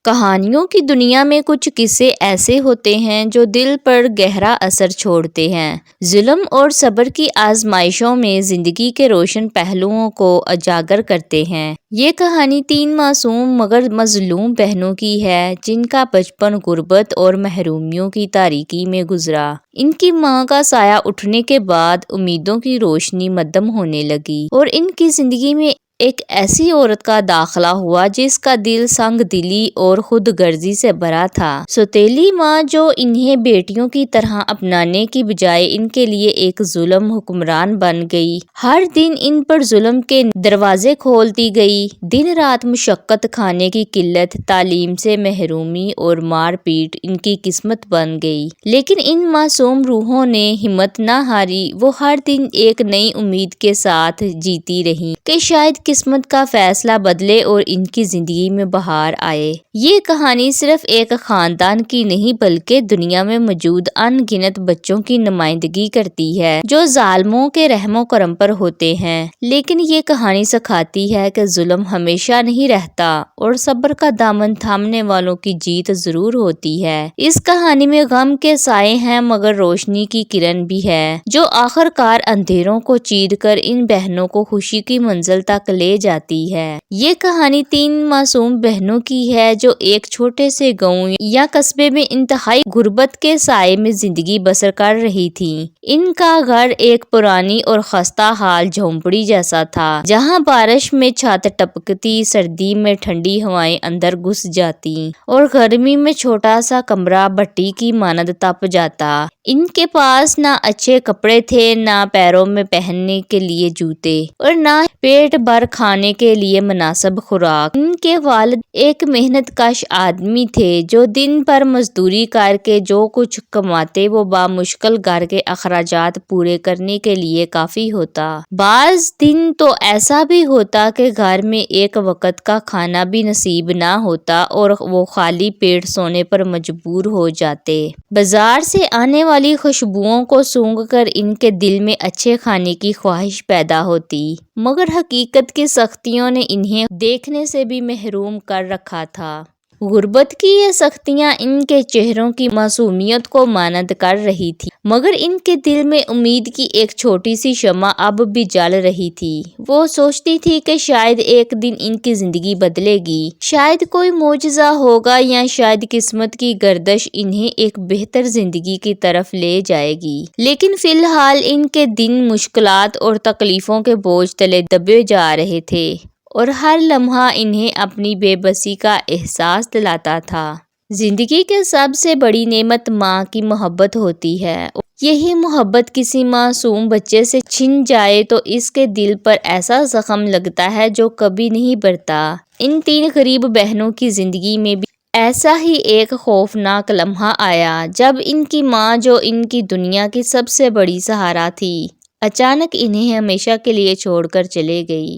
کہانیوں کی دنیا میں کچھ قصے ایسے ہوتے ہیں جو دل پر گہرا اثر چھوڑتے ہیں۔ ظلم اور صبر کی آزمائشوں میں زندگی کے روشن پہلوؤں کو اجاگر کرتے ہیں۔ یہ کہانی 3 معصوم مگر مظلوم بہنوں کی ہے جن کا بچپن غربت اور محرومیوں کی تاریکی میں گزرا۔ ان کی ماں کا سایہ اٹھنے کے بعد امیدوں کی روشنی مدھم ہونے لگی اور ان کی زندگی میں ایک ایسی عورت کا داخلہ ہوا جس کا دل سنگ دلی اور خود غرضی سے بھرا تھا۔ سوتیلی ماں جو انہیں بیٹیوں کی طرح اپنانے کی بجائے ان کے لیے ایک ظالم حکمران بن گئی، ہر دن ان پر ظلم کے دروازے کھولتی گئی۔ دن رات مشقت، کھانے کی قلت، تعلیم سے محرومی اور مار پیٹ ان کی قسمت بن گئی، لیکن ان معصوم روحوں نے ہمت نہ ہاری۔ وہ ہر دن ایک نئی امید کے ساتھ جیتی رہیں کہ شاید قسمت کا فیصلہ بدلے اور ان کی زندگی میں بہار آئے۔ یہ کہانی صرف ایک خاندان کی نہیں بلکہ دنیا میں موجود ان گنت بچوں کی نمائندگی کرتی ہے جو ظالموں کے رحم و کرم پر ہوتے ہیں، لیکن یہ کہانی سکھاتی ہے کہ ظلم ہمیشہ نہیں رہتا اور صبر کا دامن تھامنے والوں کی جیت ضرور ہوتی ہے۔ اس کہانی میں غم کے سائے ہیں مگر روشنی کی کرن بھی ہے جو آخر کار اندھیروں کو چیر کر ان بہنوں کو خوشی کی منزل تک لے جاتی ہے۔ یہ کہانی 3 معصوم بہنوں کی ہے جو ایک چھوٹے سے گاؤں یا قصبے میں انتہائی غربت کے سائے میں زندگی بسر کر رہی تھیں۔ ان کا گھر ایک پرانی اور خستہ حال جھونپڑی جیسا تھا جہاں بارش میں چھت ٹپکتی، سردی میں ٹھنڈی ہوائیں اندر گھس جاتی اور گرمی میں چھوٹا سا کمرہ بھٹی کی مانند تپ جاتا۔ ان کے پاس نہ اچھے کپڑے تھے، نہ پیروں میں پہننے کے لیے جوتے اور نہ پیٹ بھر کھانے کے لیے مناسب خوراک۔ ان کے والد ایک محنت کش آدمی تھے جو دن بھر مزدوری کر کے جو کچھ کماتے وہ بامشکل گھر کے اخراجات پورے کرنے کے لیے کافی ہوتا۔ بعض دن تو ایسا بھی ہوتا کہ گھر میں ایک وقت کا کھانا بھی نصیب نہ ہوتا اور وہ خالی پیٹ سونے پر مجبور ہو جاتے۔ بازار سے آنے والی خوشبوؤں کو سونگھ کر ان کے دل میں اچھے کھانے کی خواہش پیدا ہوتی، مگر حقیقت کی سختیوں نے انہیں دیکھنے سے بھی محروم کر رکھا تھا۔ غربت کی یہ سختیاں ان کے چہروں کی معصومیت کو ماند کر رہی تھی، مگر ان کے دل میں امید کی ایک چھوٹی سی شمع اب بھی جل رہی تھی۔ وہ سوچتی تھی کہ شاید ایک دن ان کی زندگی بدلے گی، شاید کوئی معجزہ ہوگا یا شاید قسمت کی گردش انہیں ایک بہتر زندگی کی طرف لے جائے گی۔ لیکن فی الحال ان کے دن مشکلات اور تکلیفوں کے بوجھ تلے دبے جا رہے تھے اور ہر لمحہ انہیں اپنی بے بسی کا احساس دلاتا تھا۔ زندگی کی سب سے بڑی نعمت ماں کی محبت ہوتی ہے۔ یہی محبت کسی معصوم بچے سے چھن جائے تو اس کے دل پر ایسا زخم لگتا ہے جو کبھی نہیں بھرتا۔ ان 3 غریب بہنوں کی زندگی میں بھی ایسا ہی ایک خوفناک لمحہ آیا جب ان کی ماں جو ان کی دنیا کی سب سے بڑی سہارا تھی، اچانک انہیں ہمیشہ کے لیے چھوڑ کر چلے گئی۔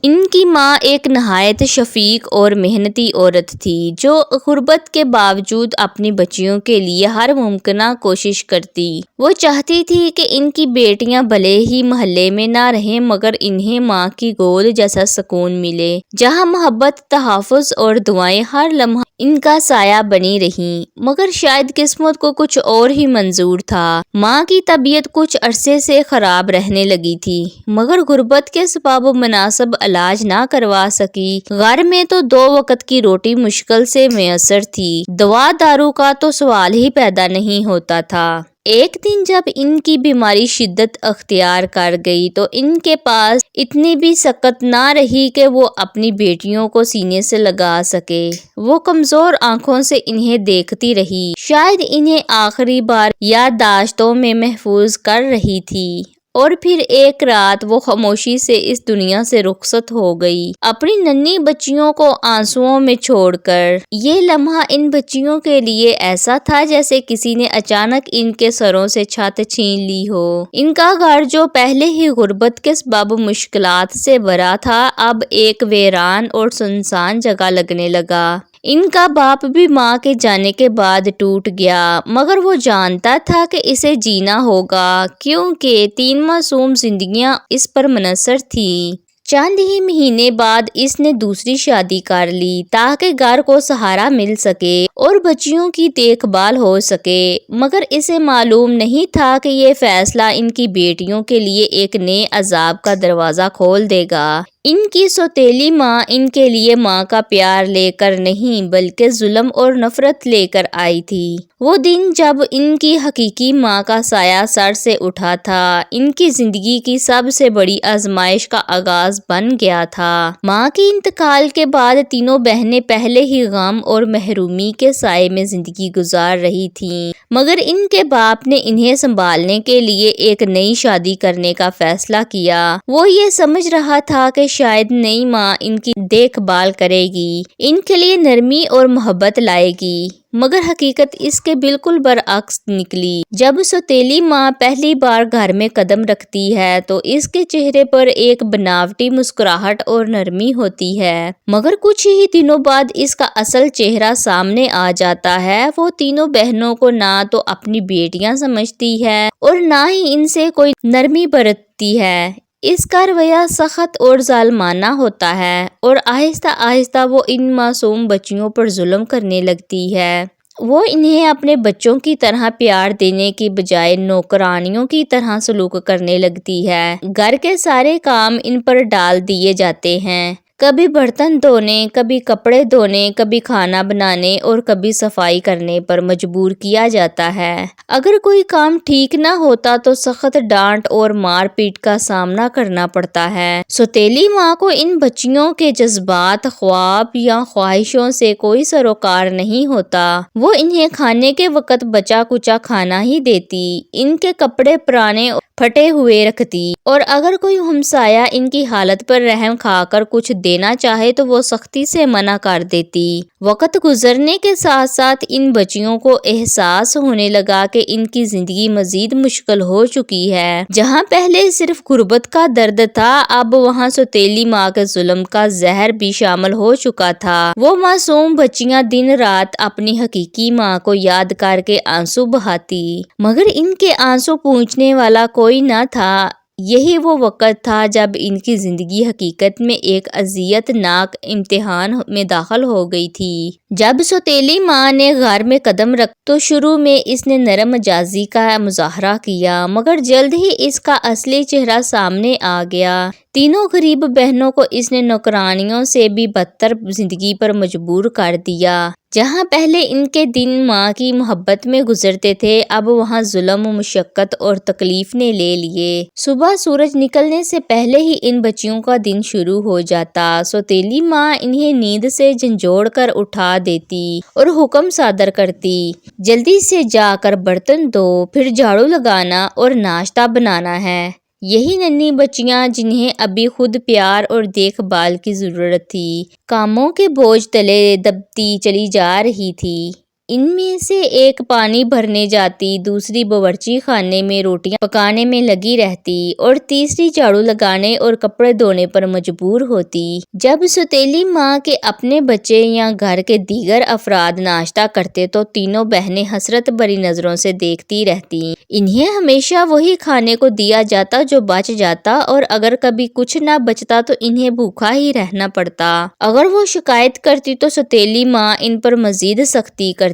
ان کی ماں ایک نہایت شفیق اور محنتی عورت تھی جو غربت کے باوجود اپنی بچیوں کے لیے ہر ممکنہ کوشش کرتی۔ وہ چاہتی تھی کہ ان کی بیٹیاں بھلے ہی محلے میں نہ رہیں مگر انہیں ماں کی گود جیسا سکون ملے جہاں محبت، تحفظ اور دعائیں ہر لمحہ ان کا سایہ بنی رہیں۔ مگر شاید قسمت کو کچھ اور ہی منظور تھا۔ ماں کی طبیعت کچھ عرصے سے خراب رہنے لگی تھی مگر غربت کے سبب مناسب علاج نہ کروا سکی۔ گھر میں تو 2 وقت کی روٹی مشکل سے میسر تھی، دوا دارو کا تو سوال ہی پیدا نہیں ہوتا تھا۔ ایک دن جب ان کی بیماری شدت اختیار کر گئی تو ان کے پاس اتنی بھی سکت نہ رہی کہ وہ اپنی بیٹیوں کو سینے سے لگا سکے۔ وہ کمزور آنکھوں سے انہیں دیکھتی رہی، شاید انہیں آخری بار یادداشتوں میں محفوظ کر رہی تھی، اور پھر ایک رات وہ خاموشی سے اس دنیا سے رخصت ہو گئی، اپنی ننھی بچیوں کو آنسوؤں میں چھوڑ کر۔ یہ لمحہ ان بچیوں کے لیے ایسا تھا جیسے کسی نے اچانک ان کے سروں سے چھت چھین لی ہو۔ ان کا گھر جو پہلے ہی غربت کے سبب مشکلات سے بھرا تھا اب ایک ویران اور سنسان جگہ لگنے لگا۔ ان کا باپ بھی ماں کے جانے کے بعد ٹوٹ گیا مگر وہ جانتا تھا کہ اسے جینا ہوگا کیونکہ 3 معصوم زندگیاں اس پر منحصر تھیں۔ چند ہی مہینے بعد اس نے دوسری شادی کر لی تاکہ گھر کو سہارا مل سکے اور بچیوں کی دیکھ بھال ہو سکے، مگر اسے معلوم نہیں تھا کہ یہ فیصلہ ان کی بیٹیوں کے لیے ایک نئے عذاب کا دروازہ کھول دے گا۔ ان کی سوتیلی ماں ان کے لیے ماں کا پیار لے کر نہیں بلکہ ظلم اور نفرت لے کر آئی تھی۔ وہ دن جب ان کی حقیقی ماں کا سایہ سر سے اٹھا تھا، ان کی زندگی کی سب سے بڑی آزمائش کا آغاز بن گیا تھا۔ ماں کے انتقال کے بعد تینوں بہنیں پہلے ہی غم اور محرومی کے سائے میں زندگی گزار رہی تھیں، مگر ان کے باپ نے انہیں سنبھالنے کے لیے ایک نئی شادی کرنے کا فیصلہ کیا۔ وہ یہ سمجھ رہا تھا کہ شاید نئی ماں ان کی دیکھ بھال کرے گی، ان کے لیے نرمی اور محبت لائے گی، مگر حقیقت اس کے بالکل برعکس نکلی۔ جب سوتیلی ماں پہلی بار گھر میں قدم رکھتی ہے تو اس کے چہرے پر ایک بناوٹی مسکراہٹ اور نرمی ہوتی ہے، مگر کچھ ہی دنوں بعد اس کا اصل چہرہ سامنے آ جاتا ہے۔ وہ تینوں بہنوں کو نہ تو اپنی بیٹیاں سمجھتی ہے اور نہ ہی ان سے کوئی نرمی برتتی ہے۔ اس کا رویہ سخت اور ظالمانہ ہوتا ہے اور آہستہ آہستہ وہ ان معصوم بچیوں پر ظلم کرنے لگتی ہے۔ وہ انہیں اپنے بچوں کی طرح پیار دینے کی بجائے نوکرانیوں کی طرح سلوک کرنے لگتی ہے۔ گھر کے سارے کام ان پر ڈال دیے جاتے ہیں، کبھی برتن دھونے، کبھی کپڑے دھونے، کبھی کھانا بنانے اور کبھی صفائی کرنے پر مجبور کیا جاتا ہے۔ اگر کوئی کام ٹھیک نہ ہوتا تو سخت ڈانٹ اور مار پیٹ کا سامنا کرنا پڑتا ہے۔ سوتیلی ماں کو ان بچیوں کے جذبات، خواب یا خواہشوں سے کوئی سروکار نہیں ہوتا۔ وہ انہیں کھانے کے وقت بچا کچا کھانا ہی دیتی، ان کے کپڑے پرانے پھٹے ہوئے رکھتی، اور اگر کوئی ہمسایہ ان کی حالت پر رحم کھا کر کچھ دینا چاہے تو وہ سختی سے منع کر دیتی۔ وقت گزرنے کے ساتھ ساتھ ان بچیوں کو احساس ہونے لگا کہ ان کی زندگی مزید مشکل ہو چکی ہے۔ جہاں پہلے صرف غربت کا درد تھا، اب وہاں سوتیلی ماں کے ظلم کا زہر بھی شامل ہو چکا تھا۔ وہ معصوم بچیاں دن رات اپنی حقیقی ماں کو یاد کر کے آنسو بہاتی، مگر ان کے آنسو پوچھنے والا کوئی نہ تھا۔ یہی وہ وقت تھا جب ان کی زندگی حقیقت میں ایک اذیت ناک امتحان میں داخل ہو گئی تھی۔ جب سوتیلی ماں نے گھر میں قدم رکھا تو شروع میں اس نے نرم مزاجی کا مظاہرہ کیا، مگر جلد ہی اس کا اصلی چہرہ سامنے آ گیا۔ تینوں غریب بہنوں کو اس نے نوکرانیوں سے بھی بدتر زندگی پر مجبور کر دیا۔ جہاں پہلے ان کے دن ماں کی محبت میں گزرتے تھے، اب وہاں ظلم و مشقت اور تکلیف نے لے لیے۔ صبح سورج نکلنے سے پہلے ہی ان بچیوں کا دن شروع ہو جاتا۔ سوتیلی ماں انہیں نیند سے جھنجھوڑ کر اٹھا دیتی اور حکم صادر کرتی، جلدی سے جا کر برتن دھو، پھر جھاڑو لگانا اور ناشتہ بنانا ہے۔ یہی ننھی بچیاں جنہیں ابھی خود پیار اور دیکھ بھال کی ضرورت تھی، کاموں کے بوجھ تلے دبتی چلی جا رہی تھی۔ ان میں سے ایک پانی بھرنے جاتی، دوسری باورچی خانے میں روٹیاں پکانے میں لگی رہتی اور تیسری جھاڑو لگانے اور کپڑے دھونے پر مجبور ہوتی۔ جب سوتیلی ماں کے اپنے بچے یا گھر کے دیگر افراد ناشتہ کرتے تو تینوں بہنیں حسرت بھری نظروں سے دیکھتی رہتی۔ انہیں ہمیشہ وہی کھانے کو دیا جاتا جو بچ جاتا، اور اگر کبھی کچھ نہ بچتا تو انہیں بھوکا ہی رہنا پڑتا۔ اگر وہ شکایت کرتی تو سوتیلی ماں ان پر مزید سختی کرتی۔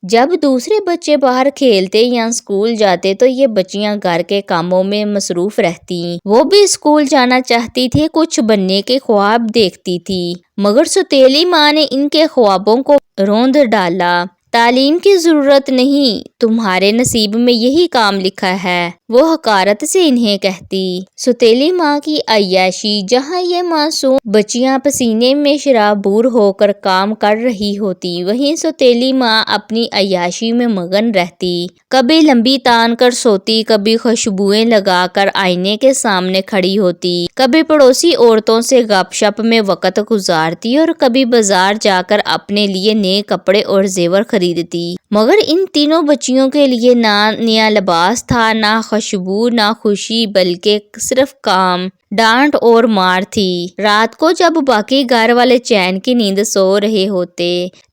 جب دوسرے بچے باہر کھیلتے یا اسکول جاتے تو یہ بچیاں گھر کے کاموں میں مصروف رہتیں۔ وہ بھی اسکول جانا چاہتی تھی، کچھ بننے کے خواب دیکھتی تھی، مگر سوتیلی ماں نے ان کے خوابوں کو روند ڈالا۔ تعلیم کی ضرورت نہیں، تمہارے نصیب میں یہی کام لکھا ہے، وہ حقارت سے انہیں کہتی۔ سوتیلی ماں کی عیاشی، جہاں یہ معصوم بچیاں پسینے میں شرابور ہو کر کام کر رہی ہوتی، وہیں سوتیلی ماں اپنی عیاشی میں مگن رہتی۔ کبھی لمبی تان کر سوتی، کبھی خوشبوئیں لگا کر آئینے کے سامنے کھڑی ہوتی، کبھی پڑوسی عورتوں سے گپ شپ میں وقت گزارتی اور کبھی بازار جا کر اپنے لیے نئے کپڑے اور زیور خریدتی۔ مگر ان تینوں بچیوں کے لیے نہ نیا لباس تھا، نہ خوشبو، نہ خوشی، بلکہ صرف کام، ڈانٹ اور مار تھی۔ رات کو جب باقی گھر والے چین کی نیند سو رہے ہوتے،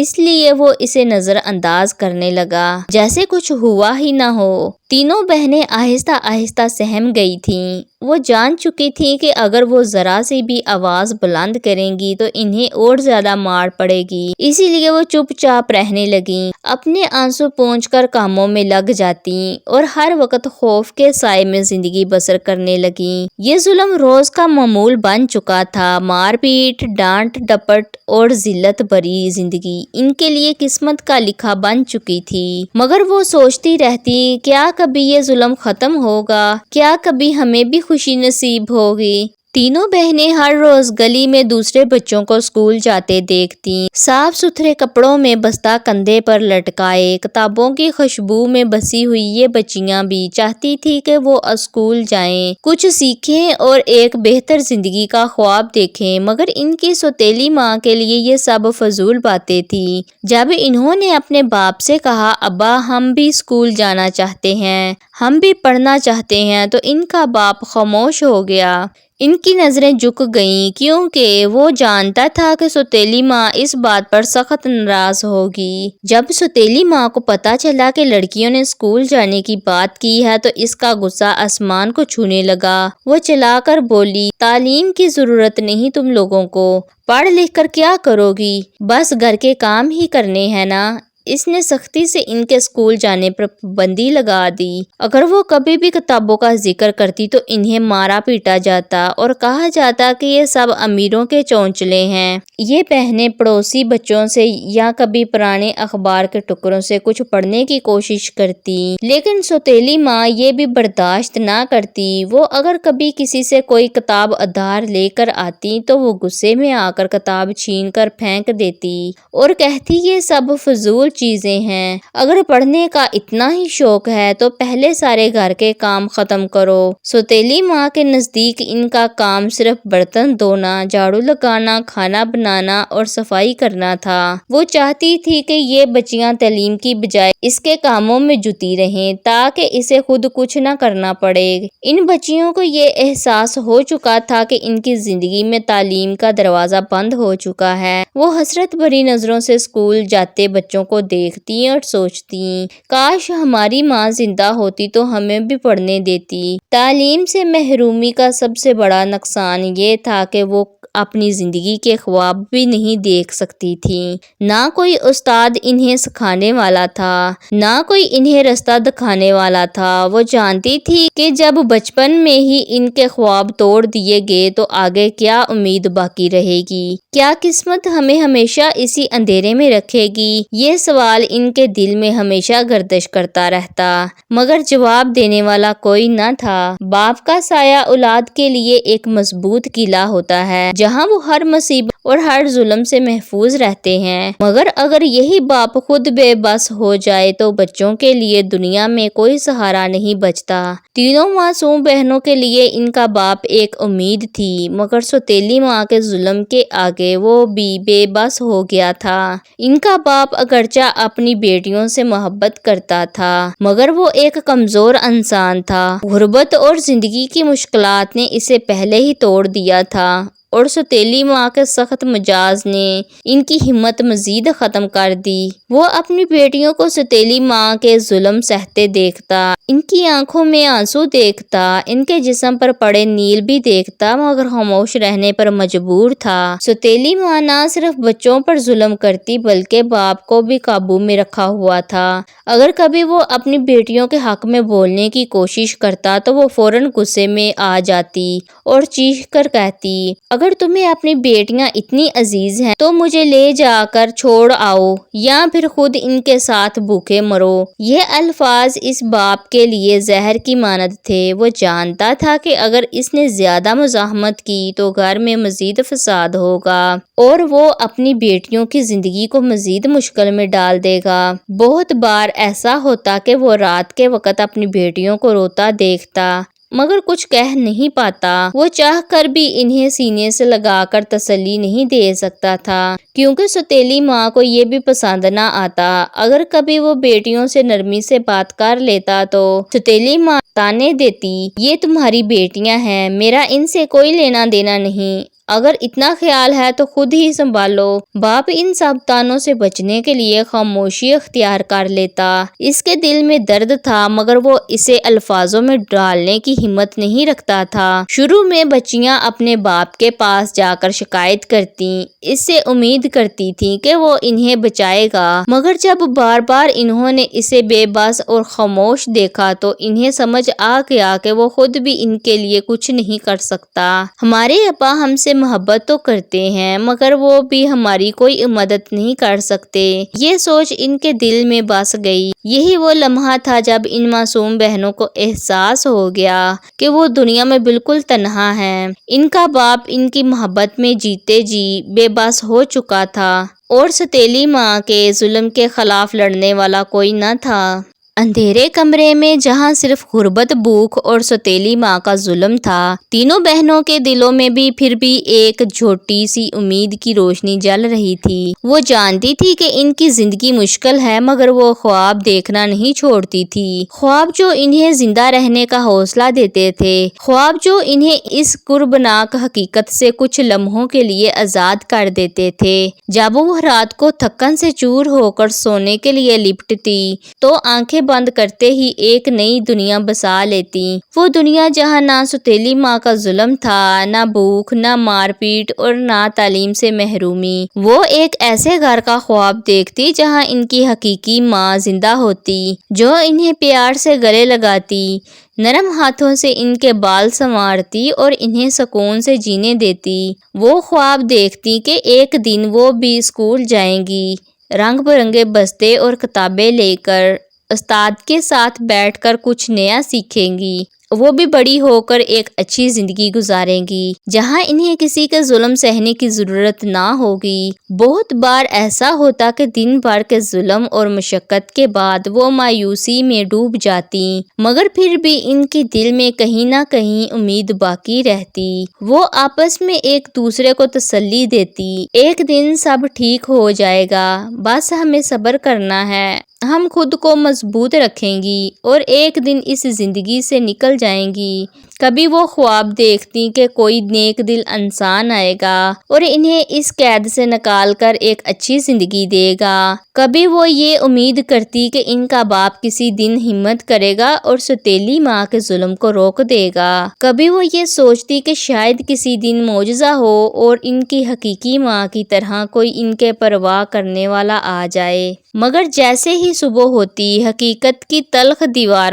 اس لیے وہ اسے نظر انداز کرنے لگا جیسے کچھ ہوا ہی نہ ہو۔ تینوں بہنیں آہستہ آہستہ سہم گئی تھیں۔ وہ جان چکی تھیں کہ اگر وہ ذرا سی بھی آواز بلند کریں گی تو انہیں اور زیادہ مار پڑے گی، اسی لیے وہ چپ چاپ رہنے لگیں، اپنے آنسو پونچھ کر کاموں میں لگ جاتیں اور ہر وقت خوف کے سائے میں زندگی بسر کرنے لگیں۔ یہ ظلم روز کا معمول بن چکا تھا۔ مار پیٹ، ڈانٹ ڈپٹ اور ذلت بھری زندگی ان کے لیے قسمت کا لکھا بن چکی تھی، مگر وہ سوچتی رہتی کیا کبھی یہ ظلم ختم ہوگا، کیا کبھی ہمیں بھی خوشی نصیب ہوگی۔ تینوں بہنیں ہر روز گلی میں دوسرے بچوں کو اسکول جاتے دیکھتیں، صاف ستھرے کپڑوں میں بستہ کندھے پر لٹکائے، کتابوں کی خوشبو میں بسی ہوئی یہ بچیاں بھی چاہتی تھی کہ وہ اسکول جائیں، کچھ سیکھیں اور ایک بہتر زندگی کا خواب دیکھیں، مگر ان کی سوتیلی ماں کے لیے یہ سب فضول باتیں تھیں۔ جب انہوں نے اپنے باپ سے کہا ابا ہم بھی اسکول جانا چاہتے ہیں، ہم بھی پڑھنا چاہتے ہیں، تو ان کا باپ خاموش ہو گیا۔ ان کی نظریں جھک گئیں کیونکہ وہ جانتا تھا کہ سوتیلی ماں اس بات پر سخت ناراض ہوگی۔ جب سوتیلی ماں کو پتہ چلا کہ لڑکیوں نے اسکول جانے کی بات کی ہے تو اس کا غصہ آسمان کو چھونے لگا۔ وہ چلا کر بولی تعلیم کی ضرورت نہیں تم لوگوں کو، پڑھ لکھ کر کیا کرو گی، بس گھر کے کام ہی کرنے ہیں نا۔ اس نے سختی سے ان کے اسکول جانے پر پابندی لگا دی۔ اگر وہ کبھی بھی کتابوں کا ذکر کرتی تو انہیں مارا پیٹا جاتا اور کہا جاتا کہ یہ سب امیروں کے چونچلے ہیں۔ یہ بہنیں پڑوسی بچوں سے یا کبھی پرانے اخبار کے ٹکڑوں سے کچھ پڑھنے کی کوشش کرتی، لیکن سوتیلی ماں یہ بھی برداشت نہ کرتی۔ وہ اگر کبھی کسی سے کوئی کتاب ادھار لے کر آتی تو وہ غصے میں آ کر کتاب چھین کر پھینک دیتی اور کہتی یہ سب فضول چیزیں ہیں، اگر پڑھنے کا اتنا ہی شوق ہے تو پہلے سارے گھر کے کام ختم کرو۔ سوتیلی ماں کے نزدیک ان کا کام صرف برتن دھونا، جھاڑو لگانا، کھانا بنانا اور صفائی کرنا تھا۔ وہ چاہتی تھی کہ یہ بچیاں تعلیم کی بجائے اس کے کاموں میں جٹی رہیں تاکہ اسے خود کچھ نہ کرنا پڑے۔ ان بچیوں کو یہ احساس ہو چکا تھا کہ ان کی زندگی میں تعلیم کا دروازہ بند ہو چکا ہے۔ وہ حسرت بھری نظروں سے اسکول جاتے بچوں کو دیکھتی اور سوچتی کاش ہماری ماں زندہ ہوتی تو ہمیں بھی پڑھنے دیتی۔ تعلیم سے محرومی کا سب سے بڑا نقصان یہ تھا کہ وہ اپنی زندگی کے خواب بھی نہیں دیکھ سکتی تھیں۔ نہ کوئی استاد انہیں سکھانے والا تھا، نہ کوئی انہیں رستہ دکھانے والا تھا۔ وہ جانتی تھی کہ جب بچپن میں ہی ان کے خواب توڑ دیے گئے تو آگے کیا امید باقی رہے گی؟ کیا قسمت ہمیں ہمیشہ اسی اندھیرے میں رکھے گی؟ یہ سوال ان کے دل میں ہمیشہ گردش کرتا رہتا، مگر جواب دینے والا کوئی نہ تھا۔ باپ کا سایہ اولاد کے لیے ایک مضبوط قلعہ ہوتا ہے جہاں وہ ہر مصیبت اور ہر ظلم سے محفوظ رہتے ہیں، مگر اگر یہی باپ خود بے بس ہو جائے تو بچوں کے لیے دنیا میں کوئی سہارا نہیں بچتا۔ تینوں معصوم بہنوں کے لیے ان کا باپ ایک امید تھی، مگر سوتیلی ماں کے ظلم کے آگے وہ بھی بے بس ہو گیا تھا۔ ان کا باپ اگرچہ اپنی بیٹیوں سے محبت کرتا تھا، مگر وہ ایک کمزور انسان تھا۔ غربت اور زندگی کی مشکلات نے اسے پہلے ہی توڑ دیا تھا اور سوتیلی ماں کے سخت مزاج نے ان کی ہمت مزید ختم کر دی۔ وہ اپنی بیٹیوں کو سوتیلی ماں کے ظلم سہتے دیکھتا، ان کی آنکھوں میں آنسو دیکھتا، ان کے جسم پر پڑے نیل بھی دیکھتا، مگر خاموش رہنے پر مجبور تھا۔ سوتیلی ماں نہ صرف بچوں پر ظلم کرتی بلکہ باپ کو بھی قابو میں رکھا ہوا تھا۔ اگر کبھی وہ اپنی بیٹیوں کے حق میں بولنے کی کوشش کرتا تو وہ فوراً غصے میں آ جاتی اور چیخ کر کہتی اگر تمہیں اپنی بیٹیاں اتنی عزیز ہیں تو مجھے لے جا کر چھوڑ آؤ یا پھر خود ان کے ساتھ بھوکے مرو۔ یہ الفاظ اس باپ کے لیے زہر کی مانند تھے۔ وہ جانتا تھا کہ اگر اس نے زیادہ مزاحمت کی تو گھر میں مزید فساد ہوگا اور وہ اپنی بیٹیوں کی زندگی کو مزید مشکل میں ڈال دے گا۔ بہت بار ایسا ہوتا کہ وہ رات کے وقت اپنی بیٹیوں کو روتا دیکھتا مگر کچھ کہہ نہیں پاتا۔ وہ چاہ کر بھی انہیں سینے سے لگا کر تسلی نہیں دے سکتا تھا کیونکہ سوتیلی ماں کو یہ بھی پسند نہ آتا۔ اگر کبھی وہ بیٹیوں سے نرمی سے بات کر لیتا تو سوتیلی ماں تانے دیتی یہ تمہاری بیٹیاں ہیں، میرا ان سے کوئی لینا دینا نہیں، اگر اتنا خیال ہے تو خود ہی سنبھالو۔ باپ ان سب تانوں سے بچنے کے لیے خاموشی اختیار کر لیتا۔ اس کے دل میں درد تھا مگر وہ اسے الفاظوں میں ڈالنے کی ہمت نہیں رکھتا تھا۔ شروع میں بچیاں اپنے باپ کے پاس جا کر شکایت کرتیں، اس سے امید کرتی تھیں کہ وہ انہیں بچائے گا، مگر جب بار بار انہوں نے اسے بے بس اور خاموش دیکھا تو انہیں سمجھ آ گیا کہ وہ خود بھی ان کے لیے کچھ نہیں کر سکتا۔ ہمارے ابا ہم سے محبت تو کرتے ہیں مگر وہ بھی ہماری کوئی مدد نہیں کر سکتے، یہ سوچ ان کے دل میں بس گئی۔ یہی وہ لمحہ تھا جب ان معصوم بہنوں کو احساس ہو گیا کہ وہ دنیا میں بالکل تنہا ہیں۔ ان کا باپ ان کی محبت میں جیتے جی بے بس ہو چکا تھا اور ستیلی ماں کے ظلم کے خلاف لڑنے والا کوئی نہ تھا۔ اندھیرے کمرے میں جہاں صرف غربت، بھوک اور ستیلی ماں کا ظلم تھا، تینوں بہنوں کے دلوں میں بھی پھر بھی ایک چھوٹی سی امید کی روشنی جل رہی تھی۔ وہ جانتی تھی کہ ان کی زندگی مشکل ہے مگر وہ خواب دیکھنا نہیں چھوڑتی تھی، خواب جو انہیں زندہ رہنے کا حوصلہ دیتے تھے، خواب جو انہیں اس کربناک حقیقت سے کچھ لمحوں کے لیے آزاد کر دیتے تھے۔ جب وہ رات کو تھکن سے چور ہو کر سونے کے لیے لپٹتی تو آنکھیں بند کرتے ہی ایک نئی دنیا بسا لیتی، وہ دنیا جہاں نہ ستیلی ماں کا ظلم تھا، نہ بھوک، نہ مار پیٹ اور نہ تعلیم سے محرومی۔ وہ ایک ایسے گھر کا خواب دیکھتی جہاں ان کی حقیقی ماں زندہ ہوتی، جو انہیں پیار سے گلے لگاتی، نرم ہاتھوں سے ان کے بال سنوارتی اور انہیں سکون سے جینے دیتی۔ وہ خواب دیکھتی کہ ایک دن وہ بھی اسکول جائیں گی، رنگ برنگے بستے اور کتابیں لے کر، استاد کے ساتھ بیٹھ کر کچھ نیا سیکھیں گی۔ وہ بھی بڑی ہو کر ایک اچھی زندگی گزاریں گی جہاں انہیں کسی کے ظلم سہنے کی ضرورت نہ ہوگی۔ بہت بار ایسا ہوتا کہ دن بھر کے ظلم اور مشقت کے بعد وہ مایوسی میں ڈوب جاتی، مگر پھر بھی ان کے دل میں کہیں نہ کہیں امید باقی رہتی۔ وہ آپس میں ایک دوسرے کو تسلی دیتی، ایک دن سب ٹھیک ہو جائے گا، بس ہمیں صبر کرنا ہے، ہم خود کو مضبوط رکھیں گی اور ایک دن اس زندگی سے نکل جائیں گی۔ کبھی وہ خواب دیکھتی کہ کوئی نیک دل انسان آئے گا اور انہیں اس قید سے نکال کر ایک اچھی زندگی دے گا، کبھی وہ یہ امید کرتی کہ ان کا باپ کسی دن ہمت کرے گا اور ستیلی ماں کے ظلم کو روک دے گا، کبھی وہ یہ سوچتی کہ شاید کسی دن معجزہ ہو اور ان کی حقیقی ماں کی طرح کوئی ان کے پرواہ کرنے والا آ جائے، مگر جیسے ہی صبح ہوتی حقیقت کی تلخ دیوار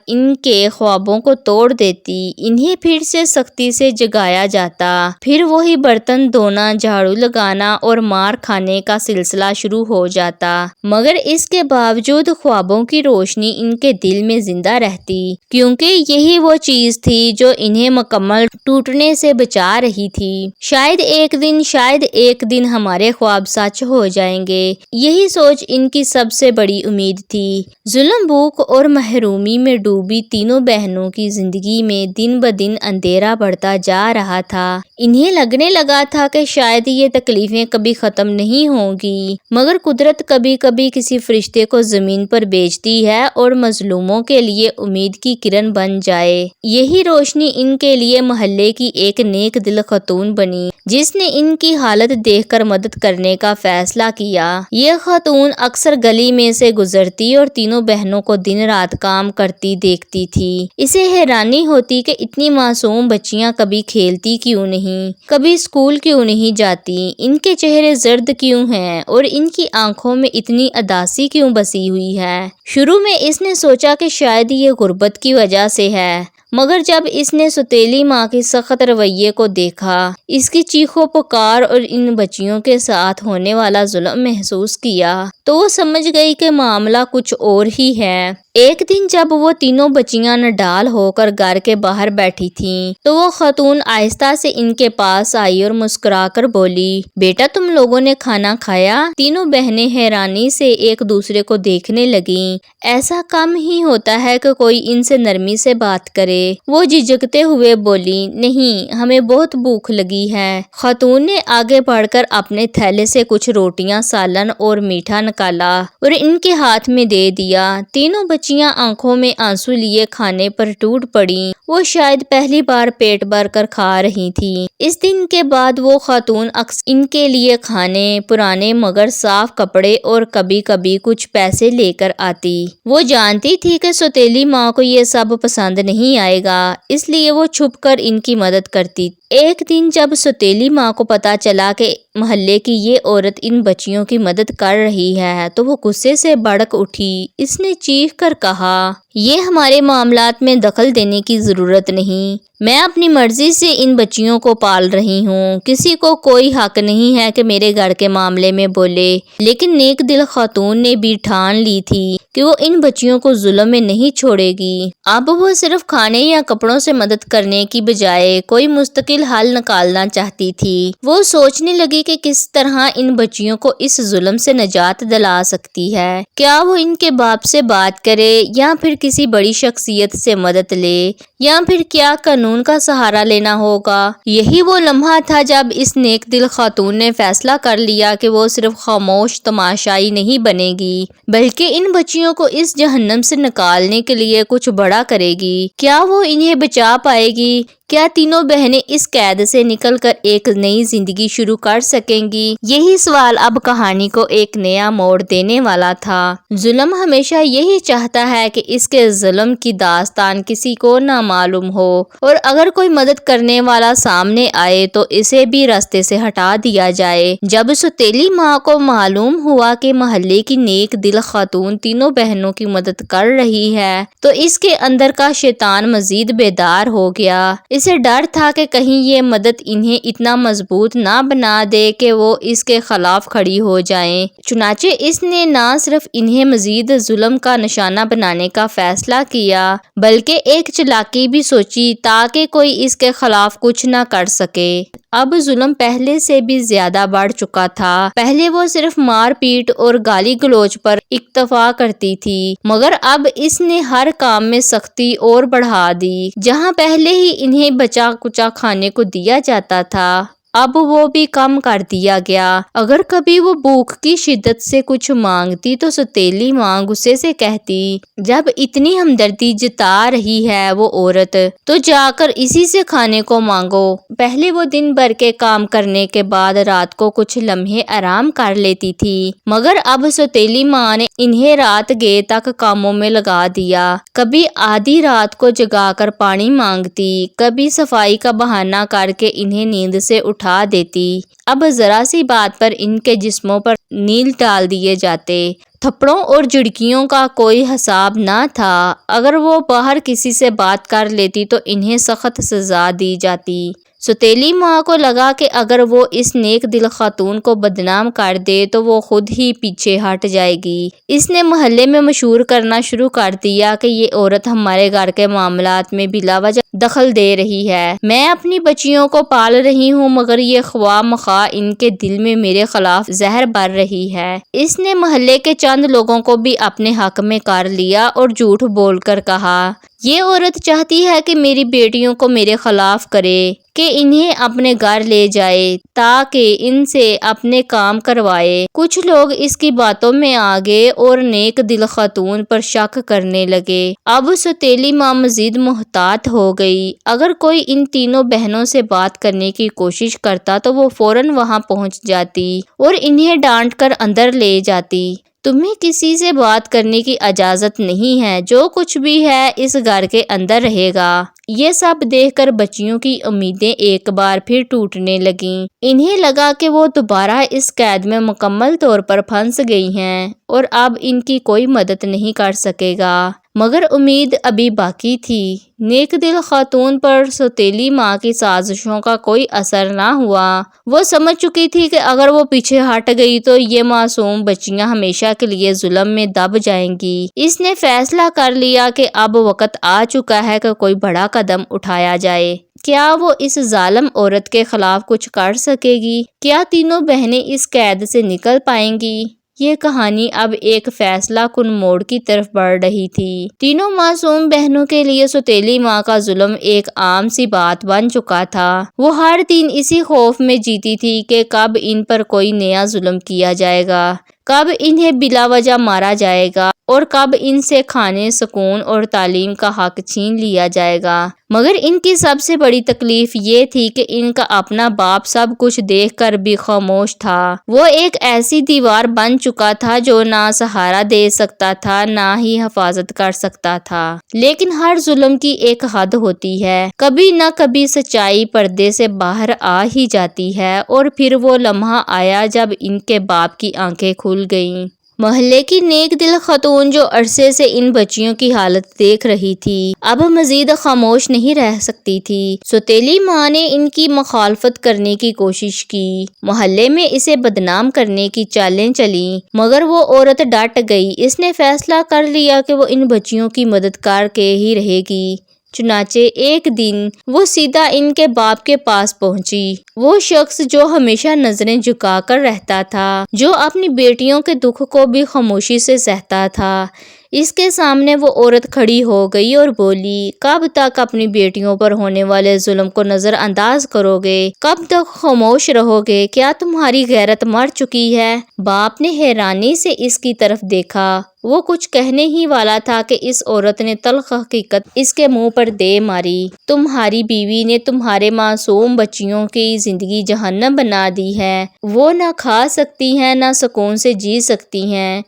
ان کے خوابوں کو توڑ دیتی، انہیں پھر سے سختی سے جگایا جاتا، پھر وہی برتن دھونا، جھاڑو لگانا اور مار کھانے کا سلسلہ شروع ہو جاتا، مگر اس کے باوجود خوابوں کی روشنی ان کے دل میں زندہ رہتی، کیونکہ یہی وہ چیز تھی جو انہیں مکمل ٹوٹنے سے بچا رہی تھی۔ شاید ایک دن ہمارے خواب سچ ہو جائیں گے، یہی سوچ ان کی سب سے بڑی امید تھی۔ ظلم، بھوک اور محرومی میں ڈوبی تینوں بہنوں کی زندگی میں دن بدن اندھیرا بڑھتا جا رہا تھا۔ انہیں لگنے لگا تھا کہ شاید یہ تکلیفیں کبھی ختم نہیں ہوں گی، مگر قدرت کبھی کبھی کسی فرشتے کو زمین پر بھیجتی ہے اور مظلوموں کے لیے امید کی کرن بن جائے۔ یہی روشنی ان کے لیے محلے کی ایک نیک دل خاتون بنی، جس نے ان کی حالت دیکھ کر مدد کرنے کا فیصلہ کیا۔ یہ خاتون اکثر گلی میں سے گزرتی اور تینوں بہنوں کو دن رات کام کرتی دیکھتی تھی۔ اسے حیرانی ہوتی کہ اتنی معصوم بچیاں کبھی کھیلتی کیوں نہیں، کبھی اسکول کیوں نہیں جاتی، ان کے چہرے زرد کیوں ہیں اور ان کی آنکھوں میں اتنی اداسی کیوں بسی ہوئی ہے۔ شروع میں اس نے سوچا کہ شاید یہ غربت کی وجہ سے ہے، مگر جب اس نے ستیلی ماں کے سخت رویے کو دیکھا، اس کی چیخو پکار اور ان بچیوں کے ساتھ ہونے والا ظلم محسوس کیا تو وہ سمجھ گئی کہ معاملہ کچھ اور ہی ہے۔ ایک دن جب وہ تینوں بچیاں نڈال ہو کر گھر کے باہر بیٹھی تھیں تو وہ خاتون آہستہ سے ان کے پاس آئی اور مسکرا کر بولی، بیٹا تم لوگوں نے کھانا کھایا؟ تینوں بہنیں حیرانی سے ایک دوسرے کو دیکھنے لگیں، ایسا کم ہی ہوتا ہے کہ کوئی ان سے نرمی سے بات کرے۔ وہ جھجکتے ہوئے بولی، نہیں، ہمیں بہت بھوک لگی ہے۔ خاتون نے آگے بڑھ کر اپنے تھیلے سے کچھ روٹیاں، سالن اور میٹھا نکالا اور ان کے ہاتھ میں دے دیا۔ تینوں بچیاں آنکھوں میں آنسو لیے کھانے پر ٹوٹ پڑیں۔ وہ شاید پہلی بار پیٹ بھر کر کھا رہی تھیں۔ اس دن کے بعد وہ خاتون اکثر ان کے لیے کھانے، پرانے مگر صاف کپڑے اور کبھی کبھی کچھ پیسے لے کر آتی۔ وہ جانتی تھی کہ سوتیلی ماں کو یہ سب پسند نہیں آئے گا، اس لیے وہ چھپ کر ان کی مدد کرتی۔ ایک دن جب سوتیلی ماں کو پتہ چلا کہ محلے کی یہ عورت ان بچیوں کی مدد کر رہی ہے تو وہ غصے سے بھڑک اٹھی۔ اس نے چیخ کر کہا، یہ ہمارے معاملات میں دخل دینے کی ضرورت نہیں۔ میں اپنی مرضی سے ان بچیوں کو پال رہی ہوں۔ کسی کو کوئی حق نہیں ہے کہ میرے گھر کے معاملے میں بولے۔ لیکن نیک دل خاتون نے بھی ٹھان لی تھی کہ وہ ان بچیوں کو ظلم میں نہیں چھوڑے گی۔ اب وہ صرف کھانے یا کپڑوں سے مدد کرنے کی بجائے کوئی مستقل حل نکالنا چاہتی تھی۔ وہ سوچنے لگی کہ کس طرح ان بچیوں کو اس ظلم سے نجات دلا سکتی ہے۔ کیا وہ ان کے باپ سے بات کرے یا پھر کسی بڑی شخصیت سے مدد لے، یا پھر کیا قانون کا سہارا لینا ہوگا؟ یہی وہ لمحہ تھا جب اس نیک دل خاتون نے فیصلہ کر لیا کہ وہ صرف خاموش تماشائی نہیں بنے گی بلکہ ان بچیوں کو اس جہنم سے نکالنے کے لیے کچھ بڑا کرے گی۔ کیا وہ انہیں بچا پائے گی؟ کیا تینوں بہنیں اس قید سے نکل کر ایک نئی زندگی شروع کر سکیں گی؟ یہی سوال اب کہانی کو ایک نیا موڑ دینے والا تھا۔ ظلم ہمیشہ یہی چاہتا ہے کہ اس کے ظلم کی داستان کسی کو نہ معلوم ہو، اور اگر کوئی مدد کرنے والا سامنے آئے تو اسے بھی راستے سے ہٹا دیا جائے۔ جب سوتیلی ماں کو معلوم ہوا کہ محلے کی نیک دل خاتون تینوں بہنوں کی مدد کر رہی ہے تو اس کے اندر کا شیطان مزید بیدار ہو گیا۔ اسے ڈر تھا کہ کہیں یہ مدد انہیں اتنا مضبوط نہ بنا دے کہ وہ اس کے خلاف کھڑی ہو جائیں۔ چنانچہ اس نے نہ صرف انہیں مزید ظلم کا نشانہ بنانے کا فیصلہ کیا بلکہ ایک چالاکی بھی سوچی تاکہ کوئی اس کے خلاف کچھ نہ کر سکے۔ اب ظلم پہلے سے بھی زیادہ بڑھ چکا تھا۔ پہلے وہ صرف مار پیٹ اور گالی گلوچ پر اکتفا کرتی تھی، مگر اب اس نے ہر کام میں سختی اور بڑھا دی۔ جہاں پہلے ہی انہیں بچا کچا کھانے کو دیا جاتا تھا، اب وہ بھی کم کر دیا گیا۔ اگر کبھی وہ بھوک کی شدت سے کچھ مانگتی تو سوتیلی ماں غصے سے کہتی، جب اتنی ہمدردی جتا رہی ہے وہ عورت تو جا کر اسی سے کھانے کو مانگو۔ پہلے وہ دن بھر کے کام کرنے کے بعد رات کو کچھ لمحے آرام کر لیتی تھی، مگر اب سوتیلی ماں نے انہیں رات گئے تک کاموں میں لگا دیا۔ کبھی آدھی رات کو جگا کر پانی مانگتی، کبھی صفائی کا بہانہ کر کے انہیں نیند سے اٹھا دیتی۔ اب ذرا سی بات پر ان کے جسموں پر نیل ڈال دیے جاتے۔ تھپڑوں اور جھڑکیوں کا کوئی حساب نہ تھا۔ اگر وہ باہر کسی سے بات کر لیتی تو انہیں سخت سزا دی جاتی۔ سوتیلی ماں کو لگا کہ اگر وہ اس نیک دل خاتون کو بدنام کر دے تو وہ خود ہی پیچھے ہٹ جائے گی۔ اس نے محلے میں مشہور کرنا شروع کر دیا کہ یہ عورت ہمارے گھر کے معاملات میں بلا وجہ دخل دے رہی ہے۔ میں اپنی بچیوں کو پال رہی ہوں مگر یہ خواہ مخواہ ان کے دل میں میرے خلاف زہر بھر رہی ہے۔ اس نے محلے کے چند لوگوں کو بھی اپنے حق میں کر لیا اور جھوٹ بول کر کہا، یہ عورت چاہتی ہے کہ میری بیٹیوں کو میرے خلاف کرے، کہ انہیں اپنے گھر لے جائے تاکہ ان سے اپنے کام کروائے۔ کچھ لوگ اس کی باتوں میں آ گئے اور نیک دل خاتون پر شک کرنے لگے۔ اب سوتیلی ماں مزید محتاط ہو گئی۔ اگر کوئی ان تینوں بہنوں سے بات کرنے کی کوشش کرتا تو وہ فوراً وہاں پہنچ جاتی اور انہیں ڈانٹ کر اندر لے جاتی۔ تمہیں کسی سے بات کرنے کی اجازت نہیں ہے، جو کچھ بھی ہے اس گھر کے اندر رہے گا۔ یہ سب دیکھ کر بچیوں کی امیدیں ایک بار پھر ٹوٹنے لگیں۔ انہیں لگا کہ وہ دوبارہ اس قید میں مکمل طور پر پھنس گئی ہیں اور اب ان کی کوئی مدد نہیں کر سکے گا، مگر امید ابھی باقی تھی۔ نیک دل خاتون پر سوتیلی ماں کی سازشوں کا کوئی اثر نہ ہوا۔ وہ سمجھ چکی تھی کہ اگر وہ پیچھے ہٹ گئی تو یہ معصوم بچیاں ہمیشہ کے لیے ظلم میں دب جائیں گی۔ اس نے فیصلہ کر لیا کہ اب وقت آ چکا ہے کہ کوئی بڑا قدم اٹھایا جائے۔ کیا وہ اس ظالم عورت کے خلاف کچھ کر سکے گی؟ کیا تینوں بہنیں اس قید سے نکل پائیں گی؟ یہ کہانی اب ایک فیصلہ کن موڑ کی طرف بڑھ رہی تھی۔ تینوں معصوم بہنوں کے لیے سوتیلی ماں کا ظلم ایک عام سی بات بن چکا تھا۔ وہ ہر دن اسی خوف میں جیتی تھی کہ کب ان پر کوئی نیا ظلم کیا جائے گا۔ کب انہیں بلا وجہ مارا جائے گا اور کب ان سے کھانے، سکون اور تعلیم کا حق چھین لیا جائے گا۔ مگر ان کی سب سے بڑی تکلیف یہ تھی کہ ان کا اپنا باپ سب کچھ دیکھ کر بھی خاموش تھا۔ وہ ایک ایسی دیوار بن چکا تھا جو نہ سہارا دے سکتا تھا نہ ہی حفاظت کر سکتا تھا۔ لیکن ہر ظلم کی ایک حد ہوتی ہے، کبھی نہ کبھی سچائی پردے سے باہر آ ہی جاتی ہے، اور پھر وہ لمحہ آیا جب ان کے باپ کی آنکھیں کھل گئیں۔ محلے کی نیک دل خاتون جو عرصے سے ان بچیوں کی حالت دیکھ رہی تھی، اب مزید خاموش نہیں رہ سکتی تھی۔ سوتیلی ماں نے ان کی مخالفت کرنے کی کوشش کی، محلے میں اسے بدنام کرنے کی چالیں چلیں، مگر وہ عورت ڈٹ گئی۔ اس نے فیصلہ کر لیا کہ وہ ان بچیوں کی مدد کر کے ہی رہے گی۔ چنانچہ ایک دن وہ سیدھا ان کے باپ کے پاس پہنچی، وہ شخص جو ہمیشہ نظریں جھکا کر رہتا تھا، جو اپنی بیٹیوں کے دکھ کو بھی خاموشی سے سہتا تھا۔ اس کے سامنے وہ عورت کھڑی ہو گئی اور بولی، کب تک اپنی بیٹیوں پر ہونے والے ظلم کو نظر انداز کرو گے؟ کب تک خاموش رہو گے؟ کیا تمہاری غیرت مر چکی ہے؟ باپ نے حیرانی سے اس کی طرف دیکھا۔ وہ کچھ کہنے ہی والا تھا کہ اس عورت نے تلخ حقیقت اس کے منہ پر دے ماری۔ تمہاری بیوی نے تمہارے معصوم بچیوں کی زندگی جہنم بنا دی ہے۔ وہ نہ کھا سکتی ہیں، نہ سکون سے جی سکتی ہیں،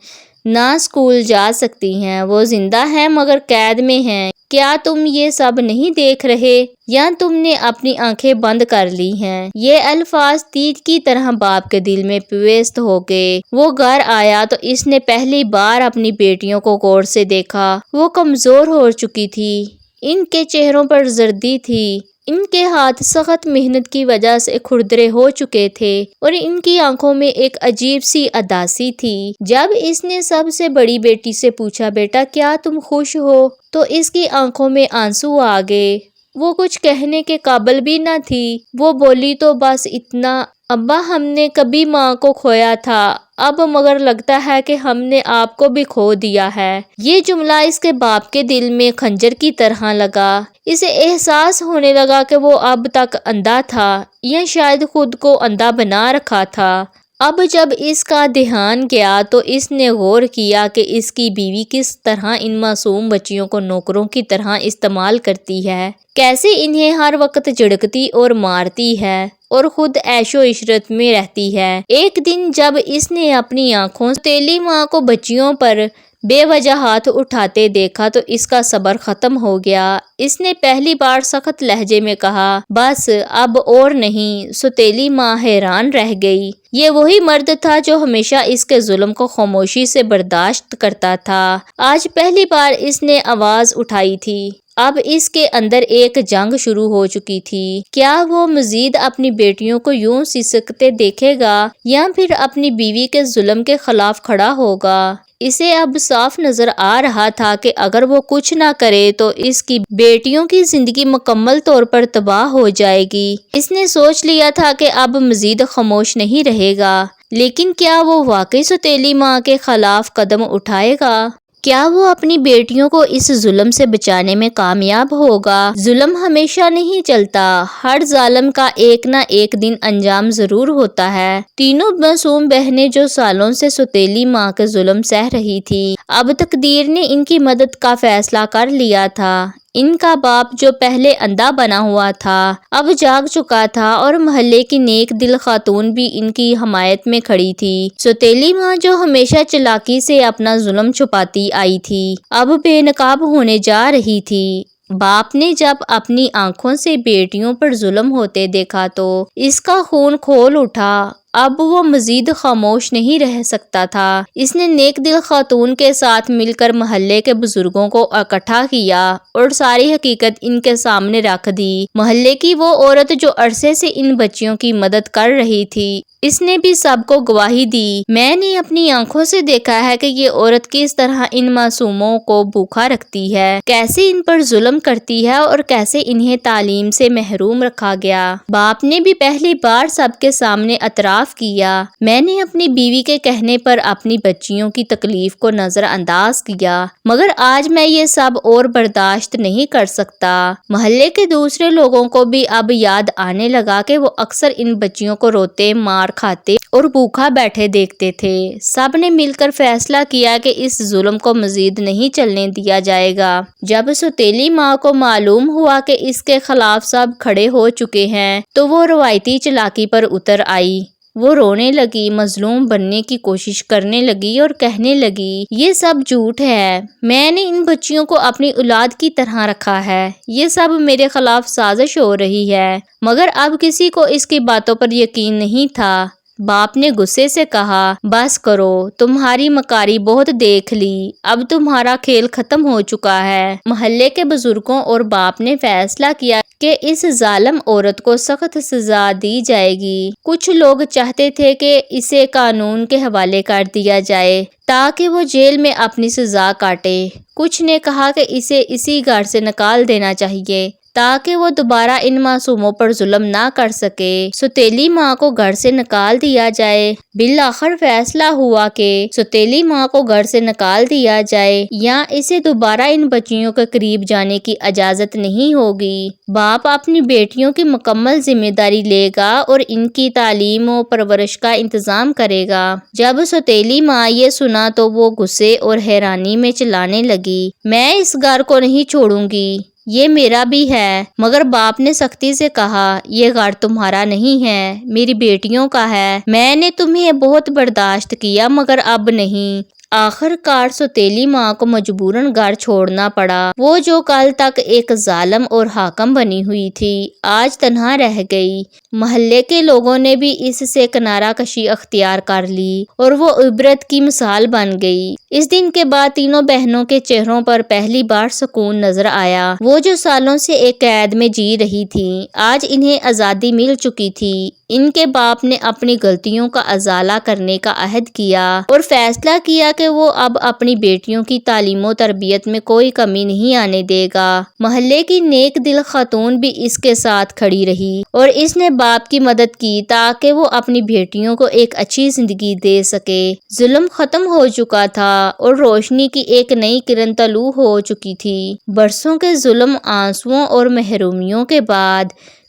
نہ اسکول جا سکتی ہیں۔ وہ زندہ ہیں مگر قید میں ہیں۔ کیا تم یہ سب نہیں دیکھ رہے، یا تم نے اپنی آنکھیں بند کر لی ہیں؟ یہ الفاظ تیر کی طرح باپ کے دل میں پیوست ہو گئے۔ وہ گھر آیا تو اس نے پہلی بار اپنی بیٹیوں کو غور سے دیکھا۔ وہ کمزور ہو چکی تھی، ان کے چہروں پر زردی تھی، ان کے ہاتھ سخت محنت کی وجہ سے کھردرے ہو چکے تھے، اور ان کی آنکھوں میں ایک عجیب سی اداسی تھی۔ جب اس نے سب سے بڑی بیٹی سے پوچھا، بیٹا کیا تم خوش ہو؟ تو اس کی آنکھوں میں آنسو آ گئے۔ وہ کچھ کہنے کے قابل بھی نہ تھی۔ وہ بولی تو بس اتنا، ابا ہم نے کبھی ماں کو کھویا تھا، اب مگر لگتا ہے کہ ہم نے آپ کو بھی کھو دیا ہے۔ یہ جملہ اس کے باپ کے دل میں خنجر کی طرح لگا۔ اسے احساس ہونے لگا کہ وہ اب تک اندھا تھا، یا شاید خود کو اندھا بنا رکھا تھا۔ اب جب اس کا دھیان گیا تو اس نے غور کیا کہ اس کی بیوی کس طرح ان معصوم بچیوں کو نوکروں کی طرح استعمال کرتی ہے، کیسے انہیں ہر وقت جھڑکتی اور مارتی ہے، اور خود عیش و عشرت میں رہتی ہے۔ ایک دن جب اس نے اپنی آنکھوں سے سوتیلی ماں کو بچیوں پر بے وجہ ہاتھ اٹھاتے دیکھا تو اس کا صبر ختم ہو گیا۔ اس نے پہلی بار سخت لہجے میں کہا، بس اب اور نہیں۔ سوتیلی ماں حیران رہ گئی۔ یہ وہی مرد تھا جو ہمیشہ اس کے ظلم کو خاموشی سے برداشت کرتا تھا۔ آج پہلی بار اس نے آواز اٹھائی تھی۔ اب اس کے اندر ایک جنگ شروع ہو چکی تھی۔ کیا وہ مزید اپنی بیٹیوں کو یوں سسکتے دیکھے گا، یا پھر اپنی بیوی کے ظلم کے خلاف کھڑا ہوگا؟ اسے اب صاف نظر آ رہا تھا کہ اگر وہ کچھ نہ کرے تو اس کی بیٹیوں کی زندگی مکمل طور پر تباہ ہو جائے گی۔ اس نے سوچ لیا تھا کہ اب مزید خاموش نہیں رہے گا، لیکن کیا وہ واقعی سوتیلی ماں کے خلاف قدم اٹھائے گا؟ کیا وہ اپنی بیٹیوں کو اس ظلم سے بچانے میں کامیاب ہوگا؟ ظلم ہمیشہ نہیں چلتا، ہر ظالم کا ایک نہ ایک دن انجام ضرور ہوتا ہے۔ تینوں معصوم بہنیں جو سالوں سے سوتیلی ماں کے ظلم سہ رہی تھی، اب تقدیر نے ان کی مدد کا فیصلہ کر لیا تھا۔ ان کا باپ جو پہلے اندھا بنا ہوا تھا، اب جاگ چکا تھا، اور محلے کی نیک دل خاتون بھی ان کی حمایت میں کھڑی تھی۔ سوتیلی ماں جو ہمیشہ چالاکی سے اپنا ظلم چھپاتی آئی تھی، اب بے نقاب ہونے جا رہی تھی۔ باپ نے جب اپنی آنکھوں سے بیٹیوں پر ظلم ہوتے دیکھا تو اس کا خون کھول اٹھا۔ اب وہ مزید خاموش نہیں رہ سکتا تھا۔ اس نے نیک دل خاتون کے ساتھ مل کر محلے کے بزرگوں کو اکٹھا کیا اور ساری حقیقت ان کے سامنے رکھ دی۔ محلے کی وہ عورت جو عرصے سے ان بچیوں کی مدد کر رہی تھی، اس نے بھی سب کو گواہی دی، میں نے اپنی آنکھوں سے دیکھا ہے کہ یہ عورت کس طرح ان معصوموں کو بھوکا رکھتی ہے، کیسے ان پر ظلم کرتی ہے، اور کیسے انہیں تعلیم سے محروم رکھا گیا۔ باپ نے بھی پہلی بار سب کے سامنے اعتراف اعتراف کیا، میں نے اپنی بیوی کے کہنے پر اپنی بچیوں کی تکلیف کو نظر انداز کیا، مگر آج میں یہ سب اور برداشت نہیں کر سکتا۔ محلے کے دوسرے لوگوں کو بھی اب یاد آنے لگا کہ وہ اکثر ان بچیوں کو روتے، مار کھاتے اور بھوکا بیٹھے دیکھتے تھے۔ سب نے مل کر فیصلہ کیا کہ اس ظلم کو مزید نہیں چلنے دیا جائے گا۔ جب سوتیلی ماں کو معلوم ہوا کہ اس کے خلاف سب کھڑے ہو چکے ہیں تو وہ روایتی چالاکی پر اتر آئی۔ وہ رونے لگی، مظلوم بننے کی کوشش کرنے لگی اور کہنے لگی، یہ سب جھوٹ ہے، میں نے ان بچیوں کو اپنی اولاد کی طرح رکھا ہے، یہ سب میرے خلاف سازش ہو رہی ہے۔ مگر اب کسی کو اس کی باتوں پر یقین نہیں تھا۔ باپ نے غصے سے کہا، بس کرو، تمہاری مکاری بہت دیکھ لی، اب تمہارا کھیل ختم ہو چکا ہے۔ محلے کے بزرگوں اور باپ نے فیصلہ کیا کہ اس ظالم عورت کو سخت سزا دی جائے گی۔ کچھ لوگ چاہتے تھے کہ اسے قانون کے حوالے کر دیا جائے تاکہ وہ جیل میں اپنی سزا کاٹے۔ کچھ نے کہا کہ اسے اسی گھر سے نکال دینا چاہیے تاکہ وہ دوبارہ ان معصوموں پر ظلم نہ کر سکے۔ سوتیلی ماں کو گھر سے نکال دیا جائے۔ بالآخر فیصلہ ہوا کہ سوتیلی ماں کو گھر سے نکال دیا جائے یا اسے دوبارہ ان بچیوں کے قریب جانے کی اجازت نہیں ہوگی۔ باپ اپنی بیٹیوں کی مکمل ذمہ داری لے گا اور ان کی تعلیم و پرورش کا انتظام کرے گا۔ جب سوتیلی ماں یہ سنا تو وہ غصے اور حیرانی میں چلانے لگی، میں اس گھر کو نہیں چھوڑوں گی، یہ میرا بھی ہے۔ مگر باپ نے سختی سے کہا، یہ گھر تمہارا نہیں ہے، میری بیٹیوں کا ہے، میں نے تمہیں بہت برداشت کیا مگر اب نہیں۔ آخر کار سوتیلی ماں کو مجبوراً گھر چھوڑنا پڑا۔ وہ جو کل تک ایک ظالم اور حاکم بنی ہوئی تھی، آج تنہا رہ گئی۔ محلے کے لوگوں نے بھی اس سے کنارہ کشی اختیار کر لی اور وہ عبرت کی مثال بن گئی۔ اس دن کے بعد تینوں بہنوں کے چہروں پر پہلی بار سکون نظر آیا۔ وہ جو سالوں سے ایک قید میں جی رہی تھیں، آج انہیں آزادی مل چکی تھی۔ ان کے باپ نے اپنی غلطیوں کا ازالہ کرنے کا عہد کیا اور فیصلہ کیا کہ وہ اب اپنی بیٹیوں کی تعلیم و تربیت میں کوئی کمی نہیں آنے دے گا۔ محلے کی نیک دل خاتون بھی اس کے ساتھ کھڑی رہی اور اس نے باپ کی مدد کی تاکہ وہ اپنی بیٹیوں کو ایک اچھی زندگی دے سکے۔ ظلم ختم ہو چکا تھا اور روشنی کی ایک نئی کرن طلوع ہو چکی تھی۔ برسوں کے ظلم، آنسوؤں اور محرومیوں کے بعد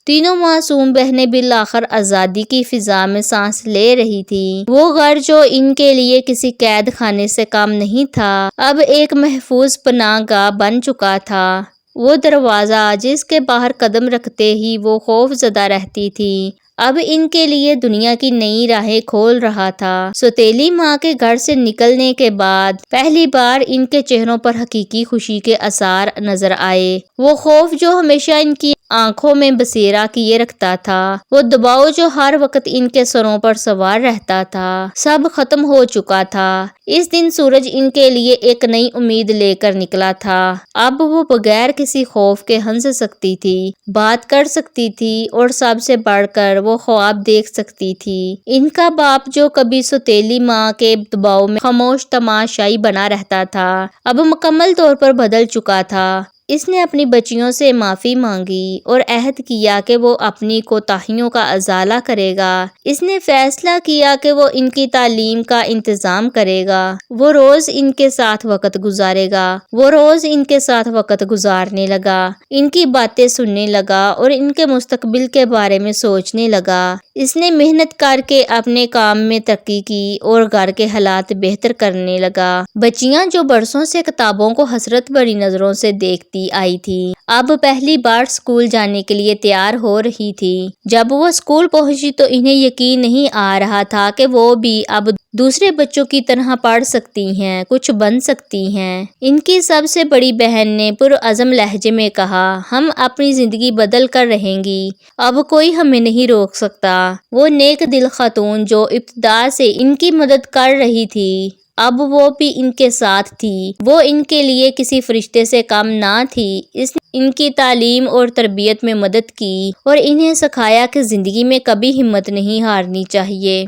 تینوں معصوم بہنیں بالآخر آزادی کی فضا میں سانس لے رہی تھیں۔ وہ گھر جو ان کے لیے کسی قید خانے سے کم نہیں تھا، اب ایک محفوظ پناہ گاہ بن چکا تھا۔ وہ دروازہ جس کے باہر قدم رکھتے ہی وہ خوف زدہ رہتی تھیں، اب ان کے لیے دنیا کی نئی راہیں کھول رہا تھا۔ سوتیلی ماں کے گھر سے نکلنے کے بعد پہلی بار ان کے چہروں پر حقیقی خوشی کے آثار نظر آئے۔ وہ خوف جو ہمیشہ ان کی آنکھوں میں بسیرا کیے رکھتا تھا، وہ دباؤ جو ہر وقت ان کے سروں پر سوار رہتا تھا، سب ختم ہو چکا تھا۔ اس دن سورج ان کے لیے ایک نئی امید لے کر نکلا تھا۔ اب وہ بغیر کسی خوف کے ہنس سکتی تھی، بات کر سکتی تھی اور سب سے بڑھ کر وہ خواب دیکھ سکتی تھی۔ ان کا باپ جو کبھی سوتیلی ماں کے دباؤ میں خاموش تماشائی بنا رہتا تھا، اب مکمل طور پر بدل چکا تھا۔ اس نے اپنی بچیوں سے معافی مانگی اور عہد کیا کہ وہ اپنی کوتاہیوں کا ازالہ کرے گا۔ اس نے فیصلہ کیا کہ وہ ان کی تعلیم کا انتظام کرے گا۔ وہ روز ان کے ساتھ وقت گزارے گا۔ وہ روز ان کے ساتھ وقت گزارنے لگا، ان کی باتیں سننے لگا اور ان کے مستقبل کے بارے میں سوچنے لگا۔ اس نے محنت کر کے اپنے کام میں ترقی کی اور گھر کے حالات بہتر کرنے لگا۔ بچیاں جو برسوں سے کتابوں کو حسرت بھری نظروں سے دیکھتی آئی تھی، اب پہلی بار اسکول جانے کے لیے تیار ہو رہی تھی۔ جب وہ اسکول پہنچی تو انہیں یقین نہیں آ رہا تھا کہ وہ بھی اب دوسرے بچوں کی طرح پڑھ سکتی ہیں، کچھ بن سکتی ہیں۔ ان کی سب سے بڑی بہن نے پرعزم لہجے میں کہا، ہم اپنی زندگی بدل کر رہیں گی، اب کوئی ہمیں نہیں روک سکتا۔ وہ نیک دل خاتون جو ابتدا سے ان کی مدد کر رہی تھی، اب وہ بھی ان کے ساتھ تھی۔ وہ ان کے لیے کسی فرشتے سے کم نہ تھی۔ اس نے ان کی تعلیم اور تربیت میں مدد کی اور انہیں سکھایا کہ زندگی میں کبھی ہمت نہیں ہارنی چاہیے۔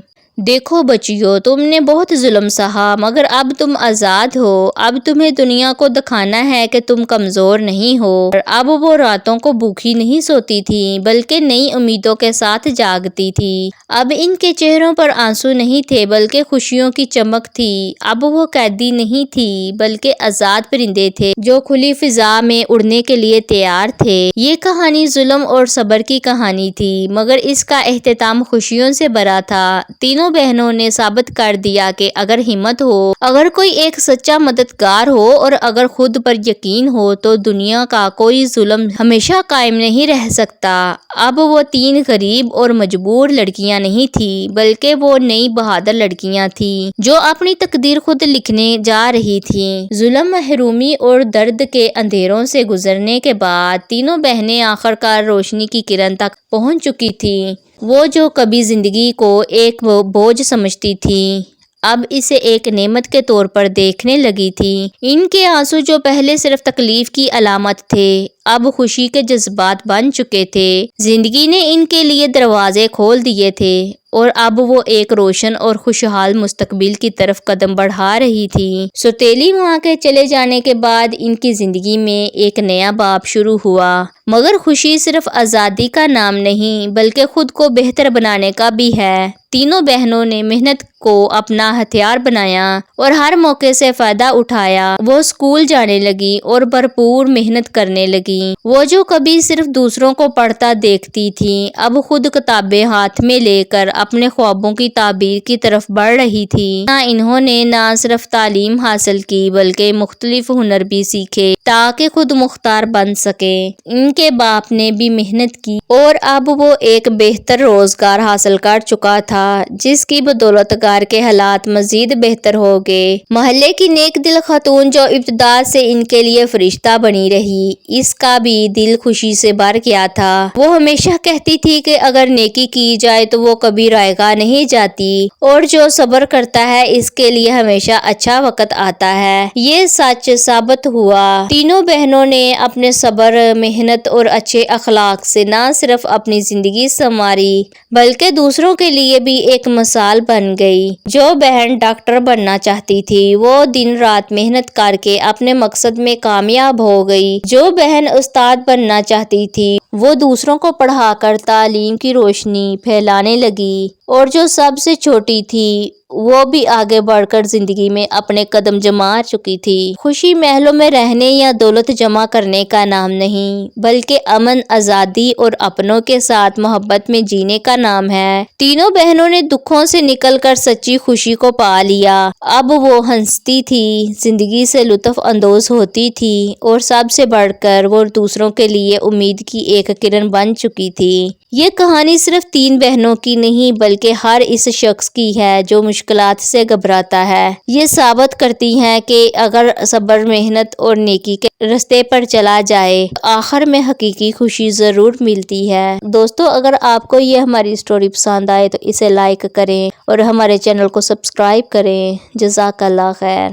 دیکھو بچیوں، تم نے بہت ظلم سہا مگر اب تم آزاد ہو۔ اب تمہیں دنیا کو دکھانا ہے کہ تم کمزور نہیں ہو۔ اب وہ راتوں کو بھوکی نہیں سوتی تھی بلکہ نئی امیدوں کے ساتھ جاگتی تھی۔ اب ان کے چہروں پر آنسو نہیں تھے بلکہ خوشیوں کی چمک تھی۔ اب وہ قیدی نہیں تھی بلکہ آزاد پرندے تھے جو کھلی فضا میں اڑنے کے لیے تیار تھے۔ یہ کہانی ظلم اور صبر کی کہانی تھی مگر اس کا اختتام خوشیوں سے بھرا تھا۔ تینوں بہنوں نے ثابت کر دیا کہ اگر ہمت ہو، اگر کوئی ایک سچا مددگار ہو اور اگر خود پر یقین ہو تو دنیا کا کوئی ظلم ہمیشہ قائم نہیں رہ سکتا۔ اب وہ تین غریب اور مجبور لڑکیاں نہیں تھیں بلکہ وہ نئی بہادر لڑکیاں تھیں جو اپنی تقدیر خود لکھنے جا رہی تھیں۔ ظلم، محرومی اور درد کے اندھیروں سے گزرنے کے بعد تینوں بہنیں آخرکار روشنی کی کرن تک پہنچ چکی تھیں۔ وہ جو کبھی زندگی کو ایک بوجھ سمجھتی تھیں اب اسے ایک نعمت کے طور پر دیکھنے لگی تھیں۔ ان کے آنسو جو پہلے صرف تکلیف کی علامت تھے اب خوشی کے جذبات بن چکے تھے۔ زندگی نے ان کے لیے دروازے کھول دیے تھے اور اب وہ ایک روشن اور خوشحال مستقبل کی طرف قدم بڑھا رہی تھیں۔ سوتیلی ماں کے چلے جانے کے بعد ان کی زندگی میں ایک نیا باب شروع ہوا مگر خوشی صرف آزادی کا نام نہیں بلکہ خود کو بہتر بنانے کا بھی ہے۔ تینوں بہنوں نے محنت کو اپنا ہتھیار بنایا اور ہر موقع سے فائدہ اٹھایا۔ وہ اسکول جانے لگی اور بھرپور محنت کرنے لگی۔ وہ جو کبھی صرف دوسروں کو پڑھتا دیکھتی تھیں اب خود کتابیں ہاتھ میں لے کر اپنے خوابوں کی تعبیر کی طرف بڑھ رہی تھی۔ انہوں نے نہ صرف تعلیم حاصل کی بلکہ مختلف ہنر بھی سیکھے تاکہ خود مختار بن سکیں۔ ان کے باپ نے بھی محنت کی اور اب وہ ایک بہتر روزگار حاصل کر چکا تھا جس کی بدولت گھر کے حالات مزید بہتر ہو گئے۔ محلے کی نیک دل خاتون جو ابتدا سے ان کے لیے فرشتہ بنی رہی اس کا بھی دل خوشی سے بھر گیا تھا۔ وہ ہمیشہ کہتی تھی کہ اگر نیکی کی جائے تو وہ کبھی رائگاں نہیں جاتی اور جو صبر کرتا ہے اس کے لیے ہمیشہ اچھا وقت آتا ہے۔ یہ سچ ثابت ہوا۔ تینوں بہنوں نے اپنے صبر، محنت اور اچھے اخلاق سے نہ صرف اپنی زندگی سنواری بلکہ دوسروں کے لیے بھی ایک مثال بن گئی۔ جو بہن ڈاکٹر بننا چاہتی تھی وہ دن رات محنت کر کے اپنے مقصد میں کامیاب ہو گئی۔ جو بہن استاد بننا چاہتی تھی وہ دوسروں کو پڑھا کر تعلیم کی روشنی پھیلانے لگی اور جو سب سے چھوٹی تھی وہ بھی آگے بڑھ کر زندگی میں اپنے قدم جما چکی تھی۔ خوشی محلوں میں رہنے یا دولت جمع کرنے کا نام نہیں بلکہ امن، آزادی اور اپنوں کے ساتھ محبت میں جینے کا نام ہے۔ تینوں بہنوں نے دکھوں سے نکل کر سچی خوشی کو پا لیا۔ اب وہ ہنستی تھی، زندگی سے لطف اندوز ہوتی تھی اور سب سے بڑھ کر وہ دوسروں کے لیے امید کی ایک کرن بن چکی تھی۔ یہ کہانی صرف تین بہنوں کی نہیں بلکہ ہر اس شخص کی ہے جو مشکلات سے گھبراتا ہے۔ یہ ثابت کرتی ہے کہ اگر صبر، محنت اور نیکی کے راستے پر چلا جائے آخر میں حقیقی خوشی ضرور ملتی ہے۔ دوستو، اگر آپ کو یہ ہماری سٹوری پسند آئے تو اسے لائک کریں اور ہمارے چینل کو سبسکرائب کریں۔ جزاک اللہ خیر۔